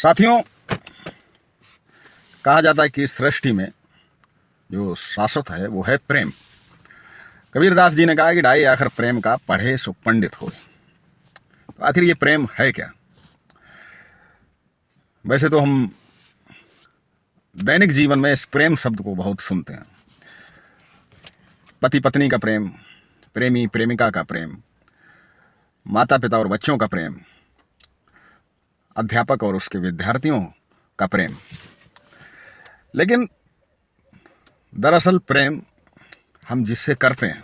साथियों, कहा जाता है कि सृष्टि में जो शाश्वत है वो है प्रेम। कबीरदास जी ने कहा कि ढाई आखिर प्रेम का पढ़े सो पंडित हो। तो आखिर ये प्रेम है क्या? वैसे तो हम दैनिक जीवन में इस प्रेम शब्द को बहुत सुनते हैं। पति पत्नी का प्रेम, प्रेमी प्रेमिका का प्रेम, माता पिता और बच्चों का प्रेम, अध्यापक और उसके विद्यार्थियों का प्रेम। लेकिन दरअसल प्रेम हम जिससे करते हैं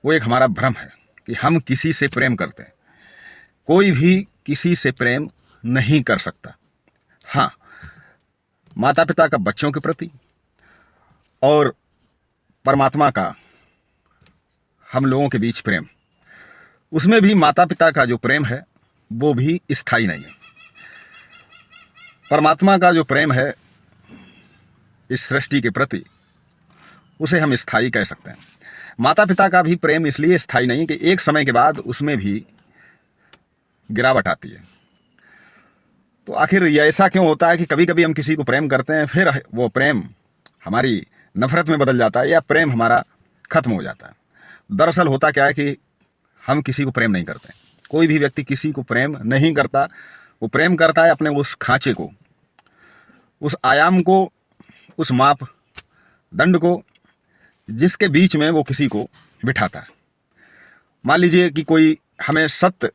वो एक हमारा भ्रम है कि हम किसी से प्रेम करते हैं। कोई भी किसी से प्रेम नहीं कर सकता। हाँ, माता पिता का बच्चों के प्रति और परमात्मा का हम लोगों के बीच प्रेम, उसमें भी माता पिता का जो प्रेम है वो भी स्थायी नहीं है। परमात्मा का जो प्रेम है इस सृष्टि के प्रति, उसे हम स्थायी कह सकते हैं। माता पिता का भी प्रेम इसलिए स्थायी नहीं कि एक समय के बाद उसमें भी गिरावट आती है। तो आखिर ये ऐसा क्यों होता है कि कभी कभी हम किसी को प्रेम करते हैं, फिर वो प्रेम हमारी नफरत में बदल जाता है या प्रेम हमारा खत्म हो जाता है? दरअसल होता क्या है कि हम किसी को प्रेम नहीं करते। कोई भी व्यक्ति किसी को प्रेम नहीं करता। वो प्रेम करता है अपने उस खांचे को, उस आयाम को, उस माप दंड को, जिसके बीच में वो किसी को बिठाता है। मान लीजिए कि कोई हमें सत्य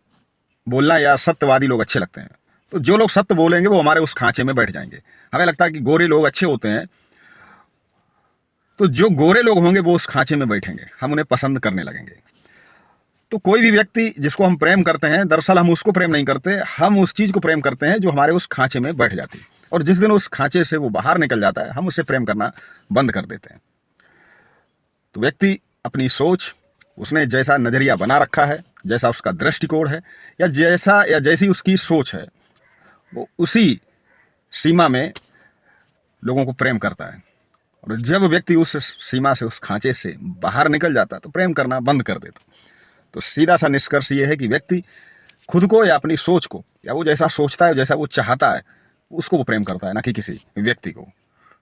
बोलना या सत्यवादी लोग अच्छे लगते हैं, तो जो लोग सत्य बोलेंगे वो हमारे उस खांचे में बैठ जाएंगे। हमें लगता है कि गोरे लोग अच्छे होते हैं, तो जो गोरे लोग होंगे वो उस खांचे में बैठेंगे, हम उन्हें पसंद करने लगेंगे। तो कोई भी व्यक्ति जिसको हम प्रेम करते हैं, दरअसल हम उसको प्रेम नहीं करते, हम उस चीज़ को प्रेम करते हैं जो हमारे उस खांचे में बैठ जाती है। और जिस दिन उस खांचे से वो बाहर निकल जाता है, हम उससे प्रेम करना बंद कर देते हैं। तो व्यक्ति अपनी सोच, उसने जैसा नज़रिया बना रखा है, जैसा उसका दृष्टिकोण है, या जैसी उसकी सोच है, वो उसी सीमा में लोगों को प्रेम करता है। और जब व्यक्ति उस सीमा से, उस खांचे से बाहर निकल जाता है, तो प्रेम करना बंद कर देता। तो सीधा सा निष्कर्ष ये है कि व्यक्ति खुद को या अपनी सोच को, या वो जैसा सोचता है, जैसा वो चाहता है, उसको वो प्रेम करता है, ना कि किसी व्यक्ति को।